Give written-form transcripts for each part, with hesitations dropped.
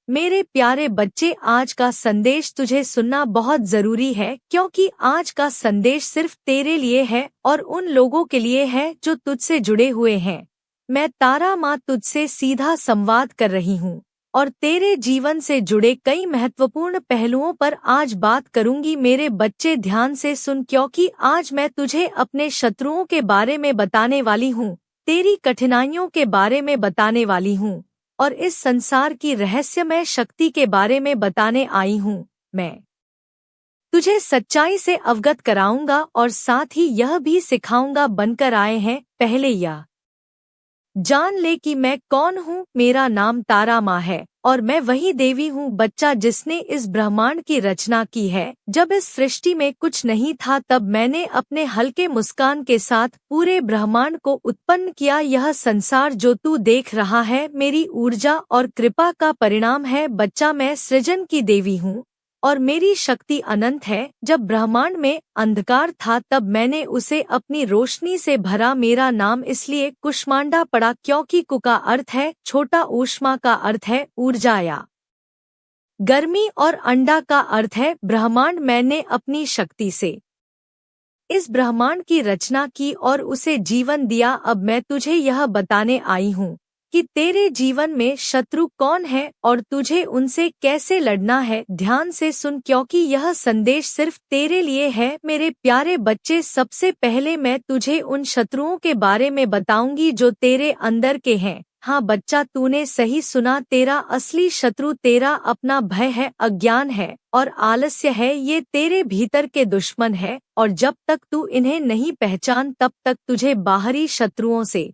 मेरे प्यारे बच्चे, आज का संदेश तुझे सुनना बहुत जरूरी है, क्योंकि आज का संदेश सिर्फ तेरे लिए है और उन लोगों के लिए है जो तुझसे जुड़े हुए हैं। मैं तारा माँ तुझसे सीधा संवाद कर रही हूँ और तेरे जीवन से जुड़े कई महत्वपूर्ण पहलुओं पर आज बात करूंगी। मेरे बच्चे, ध्यान से सुन, क्योंकि आज मैं तुझे अपने शत्रुओं के बारे में बताने वाली हूँ, तेरी कठिनाइयों के बारे में बताने वाली हूँ और इस संसार की रहस्यमय शक्ति के बारे में बताने आई हूँ। मैं तुझे सच्चाई से अवगत कराऊंगा और साथ ही यह भी सिखाऊंगा बनकर आए हैं। पहले यह जान ले कि मैं कौन हूँ। मेरा नाम तारा माँ है और मैं वही देवी हूँ, बच्चा, जिसने इस ब्रह्मांड की रचना की है। जब इस सृष्टि में कुछ नहीं था, तब मैंने अपने हल्के मुस्कान के साथ पूरे ब्रह्मांड को उत्पन्न किया। यह संसार जो तू देख रहा है मेरी ऊर्जा और कृपा का परिणाम है, बच्चा। मैं सृजन की देवी हूँ और मेरी शक्ति अनंत है। जब ब्रह्मांड में अंधकार था, तब मैंने उसे अपनी रोशनी से भरा। मेरा नाम इसलिए कुष्मांडा पड़ा क्योंकि कु का अर्थ है छोटा, ऊष्मा का अर्थ है ऊर्जा या गर्मी और अंडा का अर्थ है ब्रह्मांड। मैंने अपनी शक्ति से इस ब्रह्मांड की रचना की और उसे जीवन दिया। अब मैं तुझे यह बताने आई हूँ कि तेरे जीवन में शत्रु कौन है और तुझे उनसे कैसे लड़ना है। ध्यान से सुन, क्योंकि यह संदेश सिर्फ तेरे लिए है। मेरे प्यारे बच्चे, सबसे पहले मैं तुझे उन शत्रुओं के बारे में बताऊंगी जो तेरे अंदर के हैं। हाँ बच्चा, तूने सही सुना। तेरा असली शत्रु तेरा अपना भय है, अज्ञान है और आलस्य है। ये तेरे भीतर के दुश्मन है और जब तक तू इन्हें नहीं पहचान, तब तक तुझे बाहरी शत्रुओं से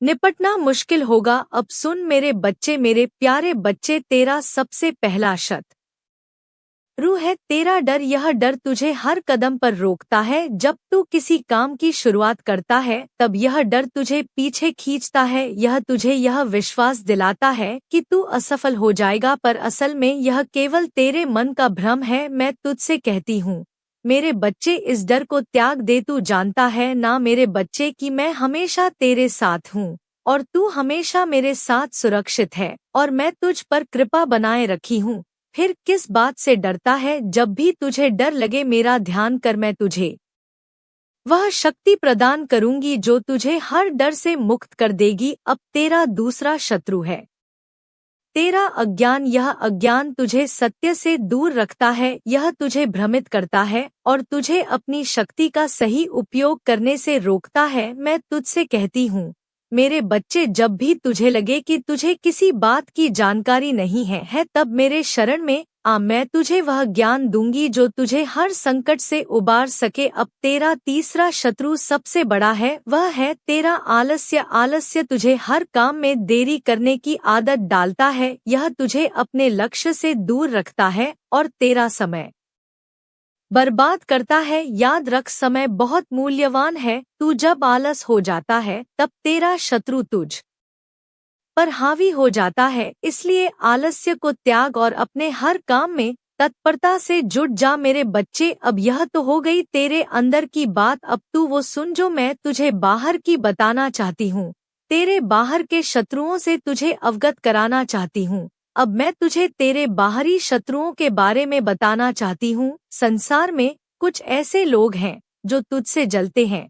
निपटना मुश्किल होगा। अब सुन मेरे बच्चे, मेरे प्यारे बच्चे, तेरा सबसे पहला शत्रु है तेरा डर। यह डर तुझे हर कदम पर रोकता है। जब तू किसी काम की शुरुआत करता है, तब यह डर तुझे पीछे खींचता है। यह तुझे यह विश्वास दिलाता है कि तू असफल हो जाएगा, पर असल में यह केवल तेरे मन का भ्रम है। मैं तुझसे कहती हूँ मेरे बच्चे, इस डर को त्याग दे। तू जानता है ना मेरे बच्चे कि मैं हमेशा तेरे साथ हूँ और तू हमेशा मेरे साथ सुरक्षित है और मैं तुझ पर कृपा बनाए रखी हूँ। फिर किस बात से डरता है? जब भी तुझे डर लगे मेरा ध्यान कर, मैं तुझे वह शक्ति प्रदान करूंगी जो तुझे हर डर से मुक्त कर देगी। अब तेरा दूसरा शत्रु है तेरा अज्ञान। यह अज्ञान तुझे सत्य से दूर रखता है, यह तुझे भ्रमित करता है और तुझे अपनी शक्ति का सही उपयोग करने से रोकता है। मैं तुझसे कहती हूँ मेरे बच्चे, जब भी तुझे लगे कि तुझे किसी बात की जानकारी नहीं है, तब मेरे शरण में आ। मैं तुझे वह ज्ञान दूंगी जो तुझे हर संकट से उबार सके। अब तेरा तीसरा शत्रु सबसे बड़ा है, वह है तेरा आलस्य। आलस्य तुझे हर काम में देरी करने की आदत डालता है। यह तुझे अपने लक्ष्य से दूर रखता है और तेरा समय बर्बाद करता है। याद रख, समय बहुत मूल्यवान है। तू जब आलस हो जाता है, तब तेरा शत्रु तुझ पर हावी हो जाता है। इसलिए आलस्य को त्याग और अपने हर काम में तत्परता से जुट जा। मेरे बच्चे, अब यह तो हो गई तेरे अंदर की बात। अब तू वो सुन जो मैं तुझे बाहर की बताना चाहती हूँ। तेरे बाहर के शत्रुओं से तुझे अवगत कराना चाहती हूँ। अब मैं तुझे तेरे बाहरी शत्रुओं के बारे में बताना चाहती हूँ। संसार में कुछ ऐसे लोग हैं जो तुझसे जलते हैं,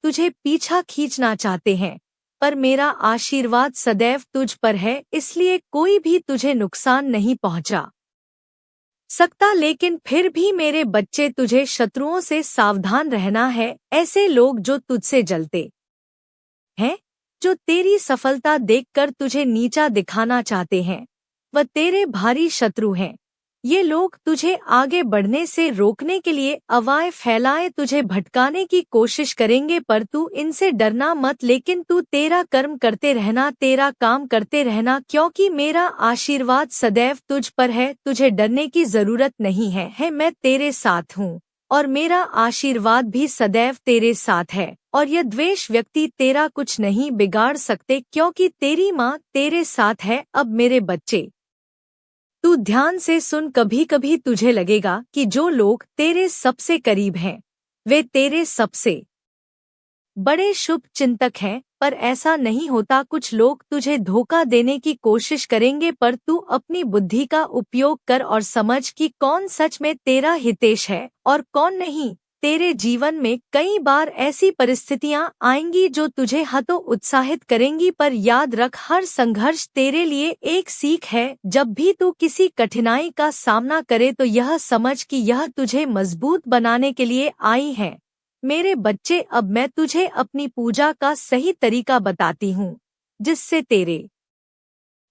तुझे पीछा खींचना चाहते हैं, पर मेरा आशीर्वाद सदैव तुझ पर है, इसलिए कोई भी तुझे नुकसान नहीं पहुंचा सकता। लेकिन फिर भी मेरे बच्चे, तुझे शत्रुओं से सावधान रहना है। ऐसे लोग जो तुझसे जलते हैं, जो तेरी सफलता देखकर तुझे नीचा दिखाना चाहते हैं, वह तेरे भारी शत्रु हैं। ये लोग तुझे आगे बढ़ने से रोकने के लिए अफवाहें फैलाए तुझे भटकाने की कोशिश करेंगे, पर तू इनसे डरना मत। लेकिन तू तेरा कर्म करते रहना, तेरा काम करते रहना, क्योंकि मेरा आशीर्वाद सदैव तुझ पर है। तुझे डरने की जरूरत नहीं है, मैं तेरे साथ हूँ और मेरा आशीर्वाद भी सदैव तेरे साथ है और यह द्वेष व्यक्ति तेरा कुछ नहीं बिगाड़ सकते, क्योंकि तेरी माँ तेरे साथ है। अब मेरे बच्चे, तू ध्यान से सुन। कभी कभी तुझे लगेगा कि जो लोग तेरे सबसे करीब हैं, वे तेरे सबसे बड़े शुभ चिंतक हैं, पर ऐसा नहीं होता। कुछ लोग तुझे धोखा देने की कोशिश करेंगे, पर तू अपनी बुद्धि का उपयोग कर और समझ कि कौन सच में तेरा हितैषी है और कौन नहीं। तेरे जीवन में कई बार ऐसी परिस्थितियां आएंगी जो तुझे हतोत्साहित करेंगी, पर याद रख, हर संघर्ष तेरे लिए एक सीख है। जब भी तू किसी कठिनाई का सामना करे तो यह समझ कि यह तुझे मजबूत बनाने के लिए आई है। मेरे बच्चे, अब मैं तुझे अपनी पूजा का सही तरीका बताती हूँ, जिससे तेरे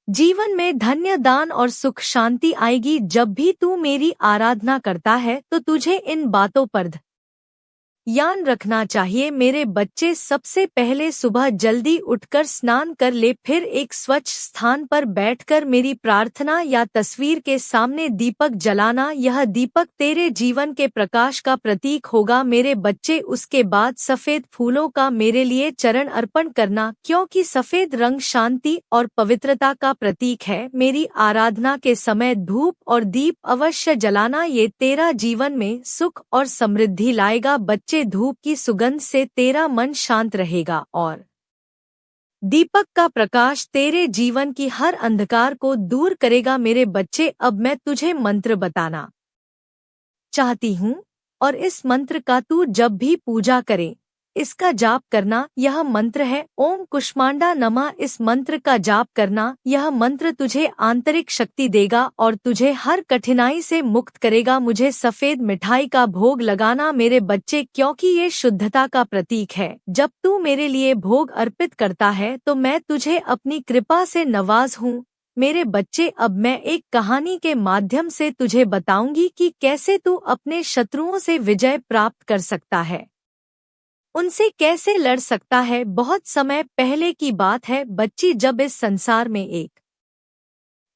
जीवन में धन्य दान और सुख शांति आएगी। जब भी तू मेरी आराधना करता है तो तुझे इन बातों पर ध्यान रखना चाहिए। मेरे बच्चे, सबसे पहले सुबह जल्दी उठकर स्नान कर ले, फिर एक स्वच्छ स्थान पर बैठकर मेरी प्रार्थना या तस्वीर के सामने दीपक जलाना। यह दीपक तेरे जीवन के प्रकाश का प्रतीक होगा। मेरे बच्चे, उसके बाद सफेद फूलों का मेरे लिए चरण अर्पण करना, क्योंकि सफेद रंग शांति और पवित्रता का प्रतीक है। मेरी आराधना के समय धूप और दीप अवश्य जलाना, ये तेरा जीवन में सुख और समृद्धि लाएगा। बच्चे, धूप की सुगंध से तेरा मन शांत रहेगा और दीपक का प्रकाश तेरे जीवन की हर अंधकार को दूर करेगा। मेरे बच्चे, अब मैं तुझे मंत्र बताना चाहती हूँ, और इस मंत्र का तू जब भी पूजा करे इसका जाप करना। यह मंत्र है ओम कुष्मांडा नमः। इस मंत्र का जाप करना, यह मंत्र तुझे आंतरिक शक्ति देगा और तुझे हर कठिनाई से मुक्त करेगा। मुझे सफेद मिठाई का भोग लगाना मेरे बच्चे, क्योंकि ये शुद्धता का प्रतीक है। जब तू मेरे लिए भोग अर्पित करता है तो मैं तुझे अपनी कृपा से नवाज हूँ। मेरे बच्चे, अब मैं एक कहानी के माध्यम से तुझे बताऊंगी कि कैसे तू अपने शत्रुओं से विजय प्राप्त कर सकता है, उनसे कैसे लड़ सकता है। बहुत समय पहले की बात है बच्ची, जब इस संसार में एक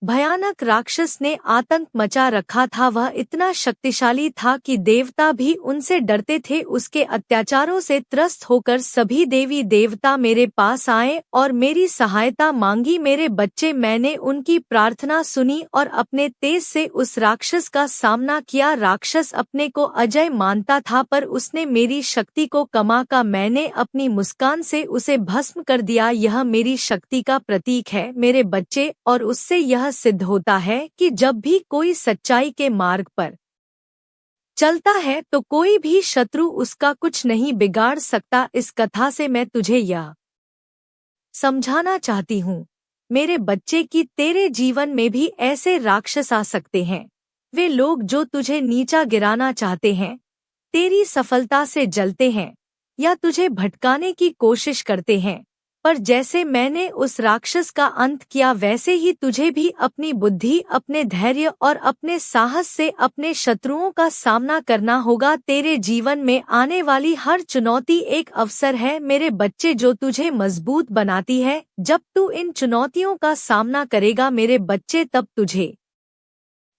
भयानक राक्षस ने आतंक मचा रखा था। वह इतना शक्तिशाली था कि देवता भी उनसे डरते थे। उसके अत्याचारों से त्रस्त होकर सभी देवी देवता मेरे पास आए और मेरी सहायता मांगी। मेरे बच्चे, मैंने उनकी प्रार्थना सुनी और अपने तेज से उस राक्षस का सामना किया। राक्षस अपने को अजय मानता था, पर उसने मेरी शक्ति को कमा का मैंने अपनी मुस्कान से उसे भस्म कर दिया। यह मेरी शक्ति का प्रतीक है मेरे बच्चे, और उससे यह सिद्ध होता है कि जब भी कोई सच्चाई के मार्ग पर चलता है तो कोई भी शत्रु उसका कुछ नहीं बिगाड़ सकता। इस कथा से मैं तुझे यह समझाना चाहती हूँ मेरे बच्चे कि तेरे जीवन में भी ऐसे राक्षस आ सकते हैं। वे लोग जो तुझे नीचा गिराना चाहते हैं, तेरी सफलता से जलते हैं या तुझे भटकाने की कोशिश करते हैं, पर जैसे मैंने उस राक्षस का अंत किया वैसे ही तुझे भी अपनी बुद्धि, अपने धैर्य और अपने साहस से अपने शत्रुओं का सामना करना होगा। तेरे जीवन में आने वाली हर चुनौती एक अवसर है मेरे बच्चे, जो तुझे मजबूत बनाती है। जब तू इन चुनौतियों का सामना करेगा मेरे बच्चे, तब तुझे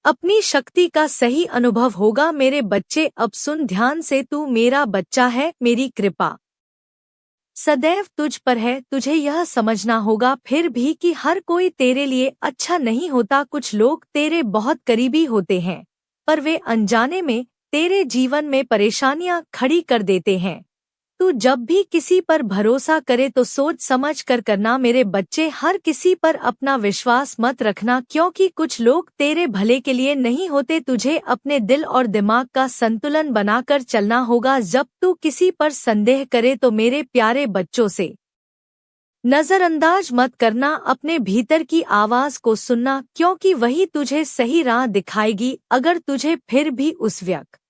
अपनी शक्ति का सही अनुभव होगा। मेरे बच्चे, अब सुन ध्यान से, तू मेरा बच्चा है, मेरी कृपा सदैव तुझ पर है। तुझे यह समझना होगा फिर भी कि हर कोई तेरे लिए अच्छा नहीं होता। कुछ लोग तेरे बहुत करीबी होते हैं, पर वे अनजाने में तेरे जीवन में परेशानियां खड़ी कर देते हैं। तू जब भी किसी पर भरोसा करे तो सोच समझ कर करना मेरे बच्चे। हर किसी पर अपना विश्वास मत रखना, क्योंकि कुछ लोग तेरे भले के लिए नहीं होते। तुझे अपने दिल और दिमाग का संतुलन बनाकर चलना होगा। जब तू किसी पर संदेह करे तो मेरे प्यारे बच्चों से नजरअंदाज मत करना। अपने भीतर की आवाज को सुनना, क्योंकि वही तुझे सही राह दिखाएगी। अगर तुझे फिर भी उस व्यक्ति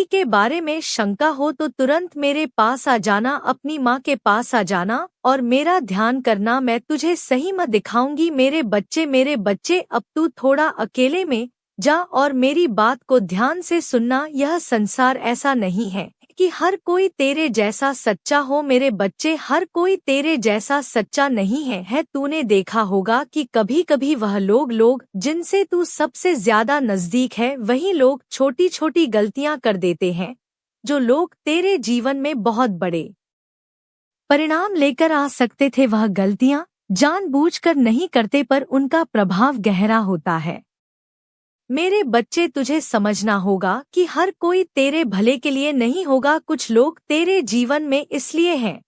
के बारे में शंका हो तो तुरंत मेरे पास आ जाना, अपनी माँ के पास आ जाना और मेरा ध्यान करना। मैं तुझे सही मत दिखाऊंगी मेरे बच्चे। अब तू थोड़ा अकेले में जा और मेरी बात को ध्यान से सुनना। यह संसार ऐसा नहीं है कि हर कोई तेरे जैसा सच्चा हो मेरे बच्चे। हर कोई तेरे जैसा सच्चा नहीं है। तूने देखा होगा कि कभी-कभी वह लोग जिनसे तू सबसे ज्यादा नजदीक है, वही लोग छोटी छोटी गलतियां कर देते हैं। जो लोग तेरे जीवन में बहुत बड़े परिणाम लेकर आ सकते थे, वह गलतियां जानबूझकर नहीं करते, पर उनका प्रभाव गहरा होता है। मेरे बच्चे, तुझे समझना होगा कि हर कोई तेरे भले के लिए नहीं होगा। कुछ लोग तेरे जीवन में इसलिए हैं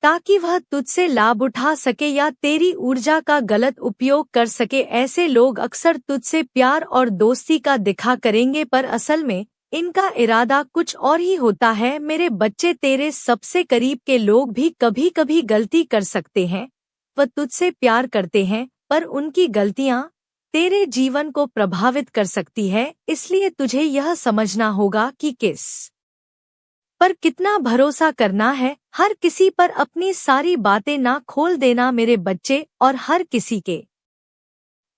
ताकि वह तुझसे लाभ उठा सके या तेरी ऊर्जा का गलत उपयोग कर सके। ऐसे लोग अक्सर तुझसे प्यार और दोस्ती का दिखा करेंगे, पर असल में इनका इरादा कुछ और ही होता है। मेरे बच्चे, तेरे सबसे करीब के लोग भी कभी कभी गलती कर सकते हैं। वह तुझसे प्यार करते हैं, पर उनकी गलतियां तेरे जीवन को प्रभावित कर सकती है। इसलिए तुझे यह समझना होगा कि किस पर कितना भरोसा करना है। हर किसी पर अपनी सारी बातें ना खोल देना मेरे बच्चे, और हर किसी के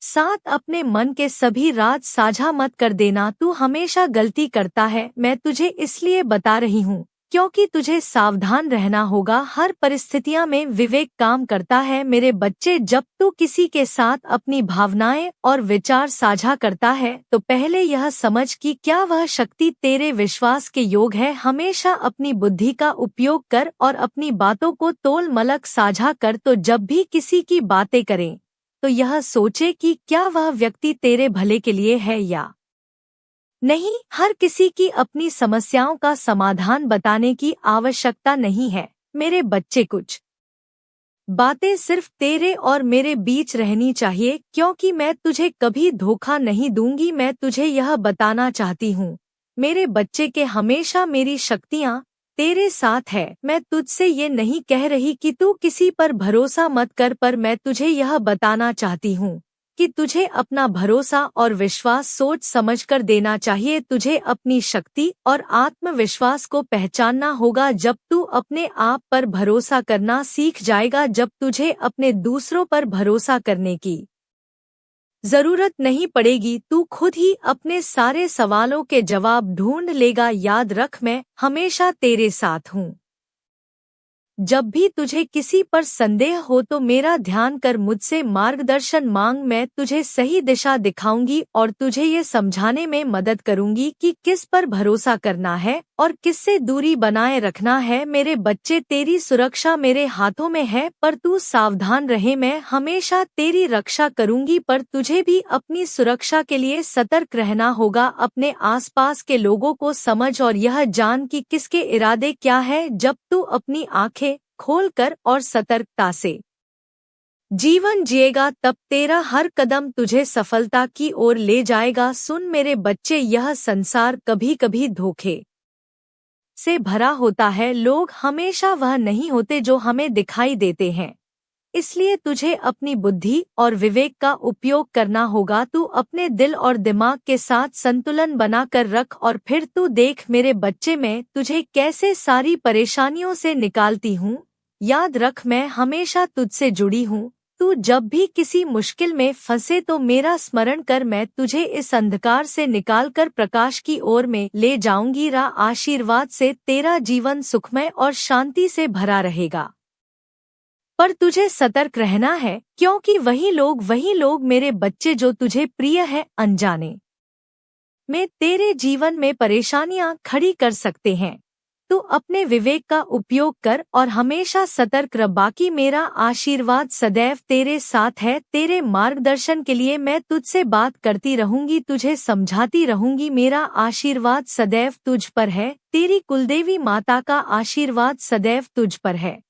साथ अपने मन के सभी राज साझा मत कर देना। तू हमेशा गलती करता है। मैं तुझे इसलिए बता रही हूँ क्योंकि तुझे सावधान रहना होगा। हर परिस्थितियां में विवेक काम करता है मेरे बच्चे। जब तू किसी के साथ अपनी भावनाएं और विचार साझा करता है तो पहले यह समझ कि क्या वह शक्ति तेरे विश्वास के योग है। हमेशा अपनी बुद्धि का उपयोग कर और अपनी बातों को तोल मलक साझा कर। तो जब भी किसी की बातें करें तो यह सोचे कि क्या वह व्यक्ति तेरे भले के लिए है या नहीं। हर किसी की अपनी समस्याओं का समाधान बताने की आवश्यकता नहीं है मेरे बच्चे। कुछ बातें सिर्फ तेरे और मेरे बीच रहनी चाहिए, क्योंकि मैं तुझे कभी धोखा नहीं दूंगी। मैं तुझे यह बताना चाहती हूँ मेरे बच्चे के हमेशा मेरी शक्तियाँ तेरे साथ है। मैं तुझसे ये नहीं कह रही कि तू किसी पर भरोसा मत कर, पर मैं तुझे यह बताना चाहती हूँ कि तुझे अपना भरोसा और विश्वास सोच समझकर देना चाहिए। तुझे अपनी शक्ति और आत्मविश्वास को पहचानना होगा। जब तू अपने आप पर भरोसा करना सीख जाएगा, जब तुझे अपने दूसरों पर भरोसा करने की जरूरत नहीं पड़ेगी, तू खुद ही अपने सारे सवालों के जवाब ढूंढ लेगा। याद रख, मैं हमेशा तेरे साथ हूँ। जब भी तुझे किसी पर संदेह हो तो मेरा ध्यान कर, मुझसे मार्गदर्शन मांग। मैं तुझे सही दिशा दिखाऊंगी और तुझे ये समझाने में मदद करूंगी कि किस पर भरोसा करना है और किससे दूरी बनाए रखना है। मेरे बच्चे, तेरी सुरक्षा मेरे हाथों में है, पर तू सावधान रहे। मैं हमेशा तेरी रक्षा करूंगी, पर तुझे भी अपनी सुरक्षा के लिए सतर्क रहना होगा। अपने आसपास के लोगों को समझ और यह जान कि किसके इरादे क्या है। जब तू अपनी आंखें खोलकर और सतर्कता से जीवन जिएगा, तब तेरा हर कदम तुझे सफलता की ओर ले जाएगा। सुन मेरे बच्चे, यह संसार कभी कभी धोखे से भरा होता है। लोग हमेशा वह नहीं होते जो हमें दिखाई देते हैं। इसलिए तुझे अपनी बुद्धि और विवेक का उपयोग करना होगा। तू अपने दिल और दिमाग के साथ संतुलन बना कर रख और फिर तू देख मेरे बच्चे, मैं तुझे कैसे सारी परेशानियों से निकालती हूँ। याद रख, मैं हमेशा तुझसे जुड़ी हूँ। तू जब भी किसी मुश्किल में फंसे तो मेरा स्मरण कर। मैं तुझे इस अंधकार से निकालकर प्रकाश की ओर में ले जाऊंगी। आशीर्वाद से तेरा जीवन सुखमय और शांति से भरा रहेगा। पर तुझे सतर्क रहना है, क्योंकि वही लोग मेरे बच्चे जो तुझे प्रिय है, अनजाने में तेरे जीवन में परेशानियां खड़ी कर सकते हैं। तू अपने विवेक का उपयोग कर और हमेशा सतर्क रह। बाकी मेरा आशीर्वाद सदैव तेरे साथ है। तेरे मार्गदर्शन के लिए मैं तुझसे बात करती रहूंगी, तुझे समझाती रहूंगी। मेरा आशीर्वाद सदैव तुझ पर है। तेरी कुलदेवी माता का आशीर्वाद सदैव तुझ पर है।